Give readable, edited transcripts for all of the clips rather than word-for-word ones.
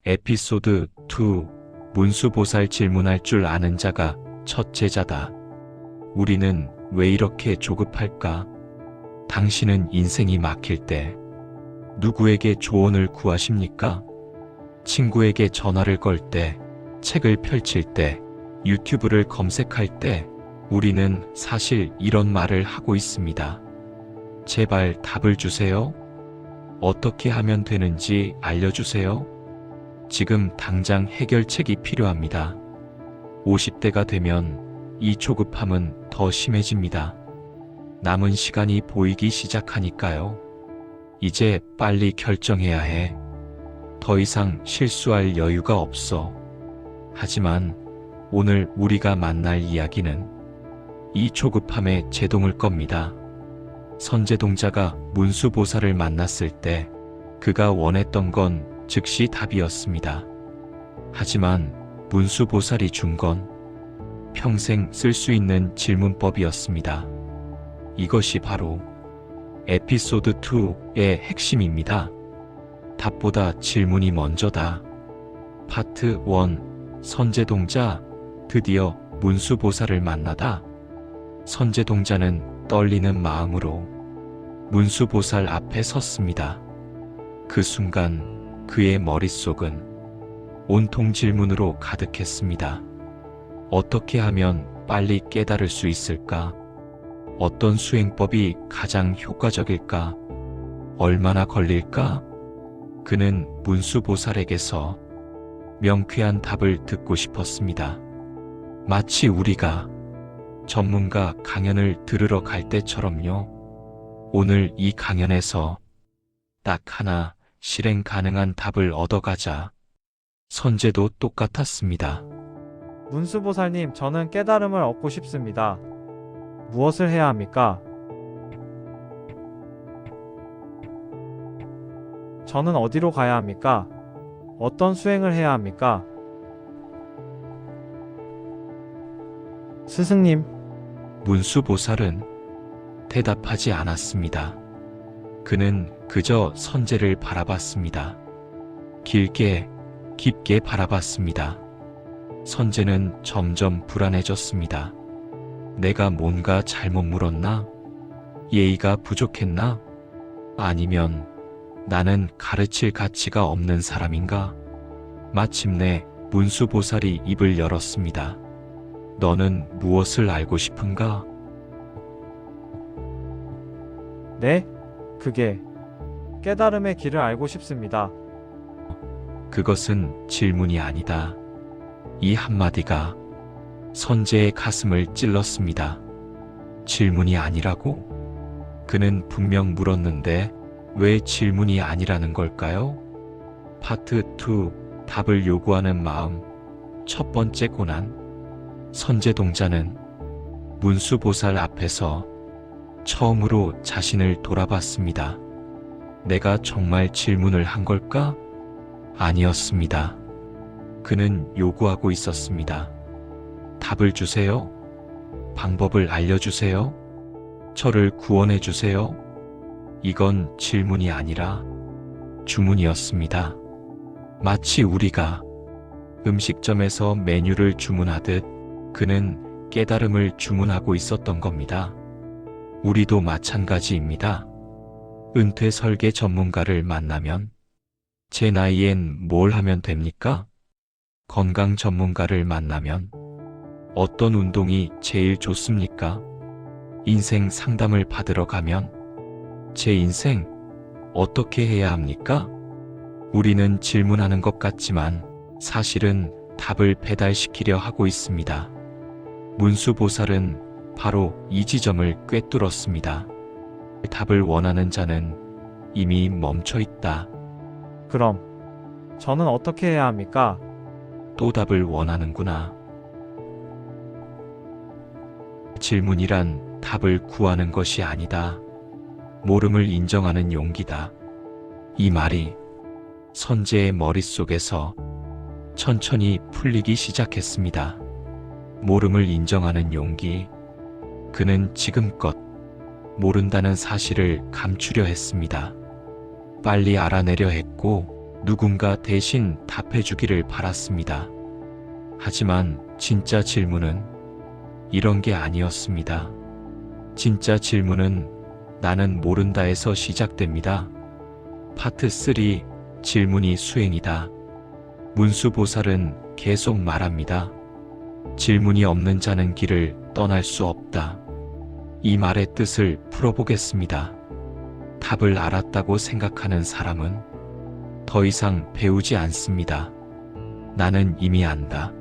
에피소드 2 문수보살 질문할 줄 아는 자가 첫 제자다. 우리는 왜 이렇게 조급할까? 당신은 인생이 막힐 때 누구에게 조언을 구하십니까? 친구에게 전화를 걸 때, 책을 펼칠 때, 유튜브를 검색할 때 우리는 사실 이런 말을 하고 있습니다. 제발 답을 주세요. 어떻게 하면 되는지 알려주세요. 지금 당장 해결책이 필요합니다. 50대가 되면 이 조급함은 더 심해집니다. 남은 시간이 보이기 시작하니까요. 이제 빨리 결정해야 해. 더 이상 실수할 여유가 없어. 하지만 오늘 우리가 만날 이야기는 이 조급함에 제동을 겁니다. 선제동자가 문수보살을 만났을 때 그가 원했던 건 즉시 답이었습니다. 하지만 문수보살이 준 건 평생 쓸 수 있는 질문법이었습니다. 이것이 바로 에피소드 2의 핵심입니다. 답보다 질문이 먼저다. 파트 1 선제동자 드디어 문수보살을 만나다. 선제동자는 떨리는 마음으로 문수보살 앞에 섰습니다. 그 순간 그의 머릿속은 온통 질문으로 가득했습니다. 어떻게 하면 빨리 깨달을 수 있을까? 어떤 수행법이 가장 효과적일까? 얼마나 걸릴까? 그는 문수보살에게서 명쾌한 답을 듣고 싶었습니다. 마치 우리가 전문가 강연을 들으러 갈 때처럼요. 오늘 이 강연에서 딱 하나 실행 가능한 답을 얻어가자. 선제도 똑같았습니다. 문수보살님, 저는 깨달음을 얻고 싶습니다. 무엇을 해야 합니까? 저는 어디로 가야 합니까? 어떤 수행을 해야 합니까? 스승님, 문수보살은 대답하지 않았습니다. 그는 그저 선제를 바라봤습니다. 길게, 깊게 바라봤습니다. 선제는 점점 불안해졌습니다. 내가 뭔가 잘못 물었나? 예의가 부족했나? 아니면 나는 가르칠 가치가 없는 사람인가? 마침내 문수보살이 입을 열었습니다. 너는 무엇을 알고 싶은가? 네? 그게 깨달음의 길을 알고 싶습니다. 그것은 질문이 아니다. 이 한마디가 선제의 가슴을 찔렀습니다. 질문이 아니라고? 그는 분명 물었는데 왜 질문이 아니라는 걸까요? 파트 2 답을 요구하는 마음. 첫 번째 고난. 선제동자는 문수보살 앞에서 처음으로 자신을 돌아봤습니다. 내가 정말 질문을 한 걸까? 아니었습니다. 그는 요구하고 있었습니다. 답을 주세요. 방법을 알려주세요. 저를 구원해 주세요. 이건 질문이 아니라 주문이었습니다. 마치 우리가 음식점에서 메뉴를 주문하듯 그는 깨달음을 주문하고 있었던 겁니다. 우리도 마찬가지입니다. 은퇴 설계 전문가를 만나면 제 나이엔 뭘 하면 됩니까? 건강 전문가를 만나면 어떤 운동이 제일 좋습니까? 인생 상담을 받으러 가면 제 인생 어떻게 해야 합니까? 우리는 질문하는 것 같지만 사실은 답을 배달시키려 하고 있습니다. 문수보살은 바로 이 지점을 꿰뚫었습니다. 답을 원하는 자는 이미 멈춰 있다. 그럼 저는 어떻게 해야 합니까? 또 답을 원하는구나. 질문이란 답을 구하는 것이 아니다. 모름을 인정하는 용기다. 이 말이 선제의 머릿속에서 천천히 풀리기 시작했습니다. 모름을 인정하는 용기. 그는 지금껏 모른다는 사실을 감추려 했습니다. 빨리 알아내려 했고 누군가 대신 답해주기를 바랐습니다. 하지만 진짜 질문은 이런 게 아니었습니다. 진짜 질문은 나는 모른다에서 시작됩니다. 파트 3 질문이 수행이다. 문수보살은 계속 말합니다. 질문이 없는 자는 길을 떠날 수 없다. 이 말의 뜻을 풀어보겠습니다. 답을 알았다고 생각하는 사람은 더 이상 배우지 않습니다. 나는 이미 안다.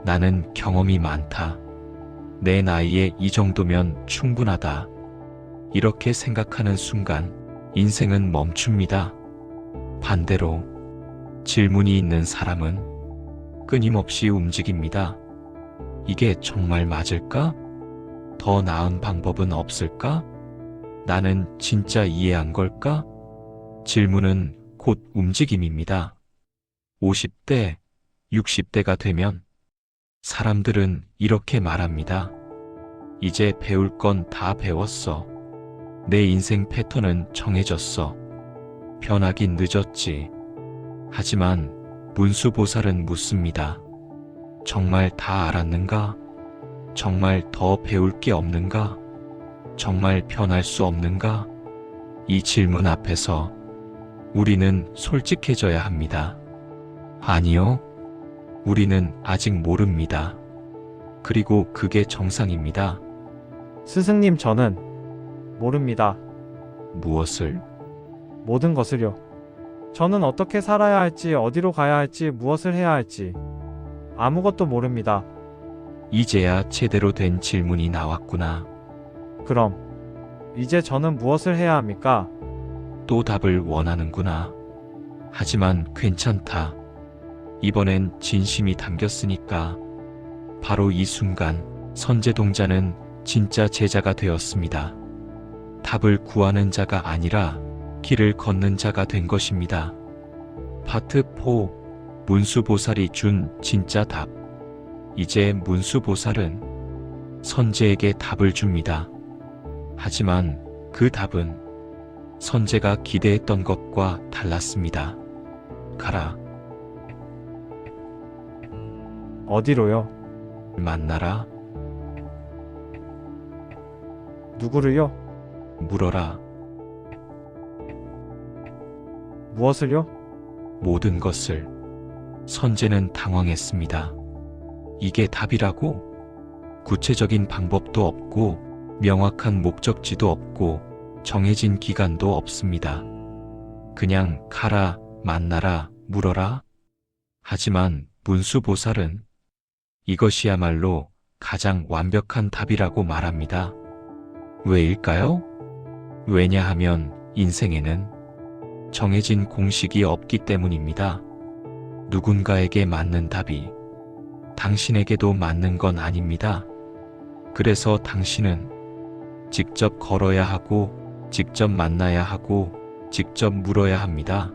나는 경험이 많다. 내 나이에 이 정도면 충분하다. 이렇게 생각하는 순간 인생은 멈춥니다. 반대로 질문이 있는 사람은 끊임없이 움직입니다. 이게 정말 맞을까? 더 나은 방법은 없을까? 나는 진짜 이해한 걸까? 질문은 곧 움직임입니다. 50대, 60대가 되면 사람들은 이렇게 말합니다. 이제 배울 건 다 배웠어. 내 인생 패턴은 정해졌어. 변하긴 늦었지. 하지만 문수보살은 묻습니다. 정말 다 알았는가? 정말 더 배울 게 없는가? 정말 변할 수 없는가? 이 질문 앞에서 우리는 솔직해져야 합니다. 아니요. 우리는 아직 모릅니다. 그리고 그게 정상입니다. 스승님, 저는 모릅니다. 무엇을? 모든 것을요. 저는 어떻게 살아야 할지, 어디로 가야 할지, 무엇을 해야 할지 아무것도 모릅니다. 이제야 제대로 된 질문이 나왔구나. 그럼 이제 저는 무엇을 해야 합니까? 또 답을 원하는구나. 하지만 괜찮다. 이번엔 진심이 담겼으니까. 바로 이 순간 선제동자는 진짜 제자가 되었습니다. 답을 구하는 자가 아니라 길을 걷는 자가 된 것입니다. 파트 4 문수보살이 준 진짜 답. 이제 문수보살은 선제에게 답을 줍니다. 하지만 그 답은 선제가 기대했던 것과 달랐습니다. 가라. 어디로요? 만나라. 누구를요? 물어라. 무엇을요? 모든 것을. 선제는 당황했습니다. 이게 답이라고? 구체적인 방법도 없고 명확한 목적지도 없고 정해진 기간도 없습니다. 그냥 가라, 만나라, 물어라. 하지만 문수보살은 이것이야말로 가장 완벽한 답이라고 말합니다. 왜일까요? 왜냐하면 인생에는 정해진 공식이 없기 때문입니다. 누군가에게 맞는 답이 당신에게도 맞는 건 아닙니다. 그래서 당신은 직접 걸어야 하고, 직접 만나야 하고, 직접 물어야 합니다.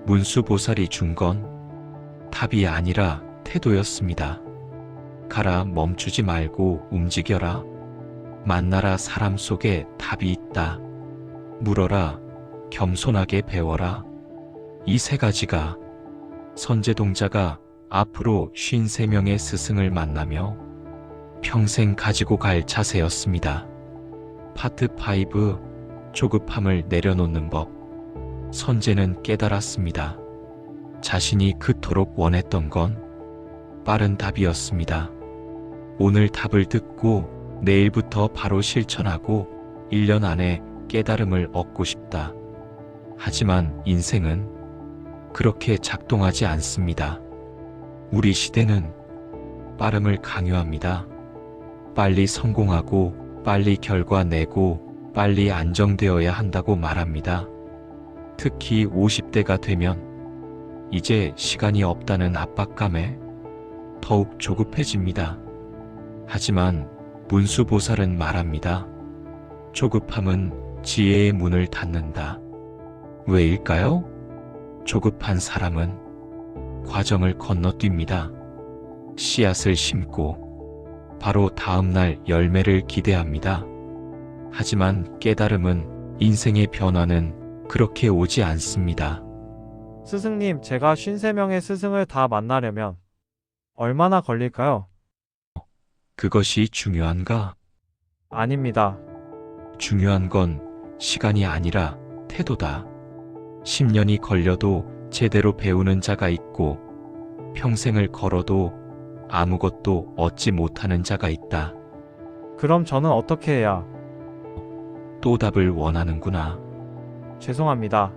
문수보살이 준 건 답이 아니라 태도였습니다. 가라, 멈추지 말고 움직여라. 만나라, 사람 속에 답이 있다. 물어라, 겸손하게 배워라. 이 세 가지가 선제동자가 앞으로 53명의 스승을 만나며 평생 가지고 갈 자세였습니다. 파트 5 조급함을 내려놓는 법. 선제는 깨달았습니다. 자신이 그토록 원했던 건 빠른 답이었습니다. 오늘 답을 듣고 내일부터 바로 실천하고 1년 안에 깨달음을 얻고 싶다. 하지만 인생은 그렇게 작동하지 않습니다. 우리 시대는 빠름을 강요합니다. 빨리 성공하고, 빨리 결과 내고, 빨리 안정되어야 한다고 말합니다. 특히 50대가 되면 이제 시간이 없다는 압박감에 더욱 조급해집니다. 하지만 문수보살은 말합니다. 조급함은 지혜의 문을 닫는다. 왜일까요? 조급한 사람은 과정을 건너뜁니다. 씨앗을 심고 바로 다음날 열매를 기대합니다. 하지만 깨달음은, 인생의 변화는 그렇게 오지 않습니다. 스승님, 제가 53명의 스승을 다 만나려면 얼마나 걸릴까요? 그것이 중요한가? 아닙니다. 중요한 건 시간이 아니라 태도다. 10년이 걸려도 제대로 배우는 자가 있고 평생을 걸어도 아무것도 얻지 못하는 자가 있다. 그럼 저는 어떻게 해야? 또 답을 원하는구나. 죄송합니다.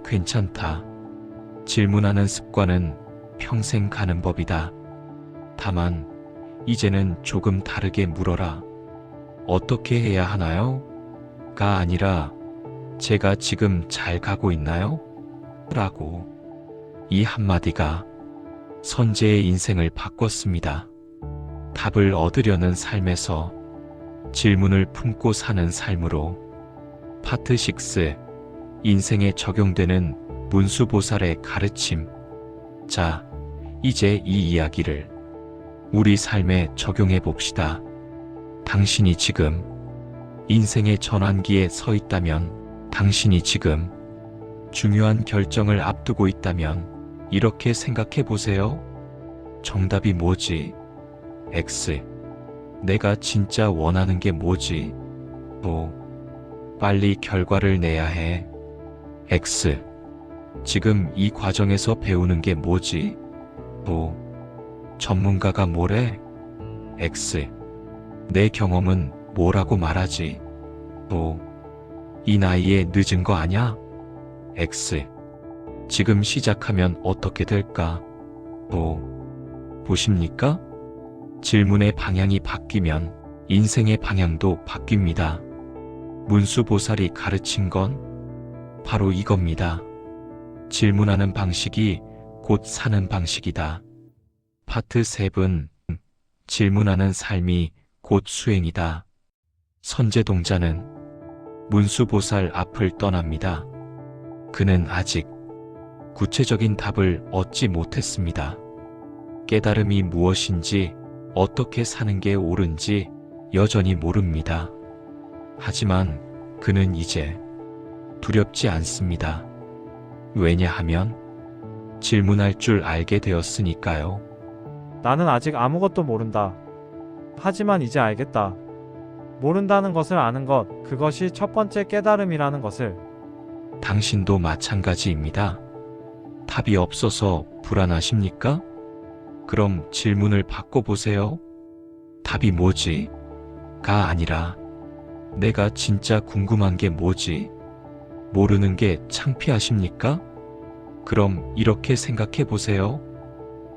괜찮다. 질문하는 습관은 평생 가는 법이다. 다만 이제는 조금 다르게 물어라. 어떻게 해야 하나요? 가 아니라 제가 지금 잘 가고 있나요? 라고. 이 한마디가 선재의 인생을 바꿨습니다. 답을 얻으려는 삶에서 질문을 품고 사는 삶으로. 파트 6. 인생에 적용되는 문수보살의 가르침. 자, 이제 이 이야기를 우리 삶에 적용해 봅시다. 당신이 지금 인생의 전환기에 서 있다면, 당신이 지금 중요한 결정을 앞두고 있다면 이렇게 생각해 보세요. 정답이 뭐지? X. 내가 진짜 원하는 게 뭐지? O. 빨리 결과를 내야 해. X. 지금 이 과정에서 배우는 게 뭐지? O. 전문가가 뭐래? X. 내 경험은 뭐라고 말하지? O. 이 나이에 늦은 거 아냐? X. 지금 시작하면 어떻게 될까? O. 보십니까? 질문의 방향이 바뀌면 인생의 방향도 바뀝니다. 문수보살이 가르친 건 바로 이겁니다. 질문하는 방식이 곧 사는 방식이다. 파트 7. 질문하는 삶이 곧 수행이다. 선제동자는 문수보살 앞을 떠납니다. 그는 아직 구체적인 답을 얻지 못했습니다. 깨달음이 무엇인지, 어떻게 사는 게 옳은지 여전히 모릅니다. 하지만 그는 이제 두렵지 않습니다. 왜냐하면 질문할 줄 알게 되었으니까요. 나는 아직 아무것도 모른다. 하지만 이제 알겠다. 모른다는 것을 아는 것, 그것이 첫 번째 깨달음이라는 것을. 당신도 마찬가지입니다. 답이 없어서 불안하십니까? 그럼 질문을 바꿔보세요. 답이 뭐지? 가 아니라 내가 진짜 궁금한 게 뭐지? 모르는 게 창피하십니까? 그럼 이렇게 생각해 보세요.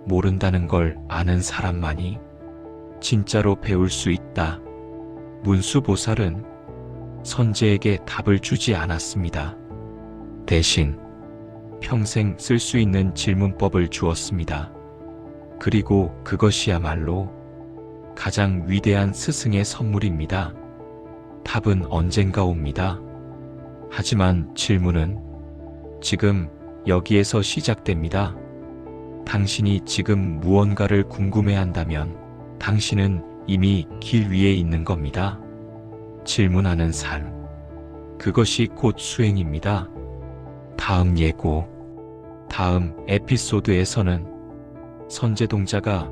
모른다는 걸 아는 사람만이 진짜로 배울 수 있다. 문수보살은 선재에게 답을 주지 않았습니다. 대신 평생 쓸 수 있는 질문법을 주었습니다. 그리고 그것이야말로 가장 위대한 스승의 선물입니다. 답은 언젠가 옵니다. 하지만 질문은 지금 여기에서 시작됩니다. 당신이 지금 무언가를 궁금해한다면 당신은 이미 길 위에 있는 겁니다. 질문하는 삶. 그것이 곧 수행입니다. 다음 예고. 다음 에피소드에서는 선제동자가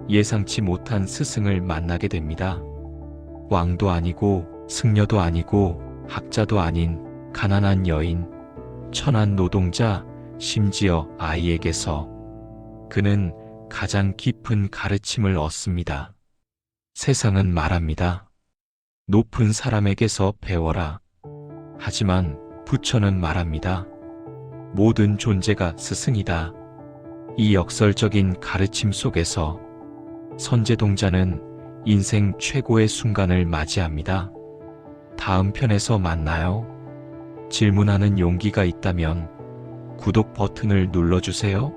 예상치 못한 스승을 만나게 됩니다. 왕도 아니고 승려도 아니고 학자도 아닌 가난한 여인, 천한 노동자, 심지어 아이에게서 그는 가장 깊은 가르침을 얻습니다. 세상은 말합니다. 높은 사람에게서 배워라. 하지만 부처는 말합니다. 모든 존재가 스승이다. 이 역설적인 가르침 속에서 선제동자는 인생 최고의 순간을 맞이합니다. 다음 편에서 만나요. 질문하는 용기가 있다면 구독 버튼을 눌러주세요.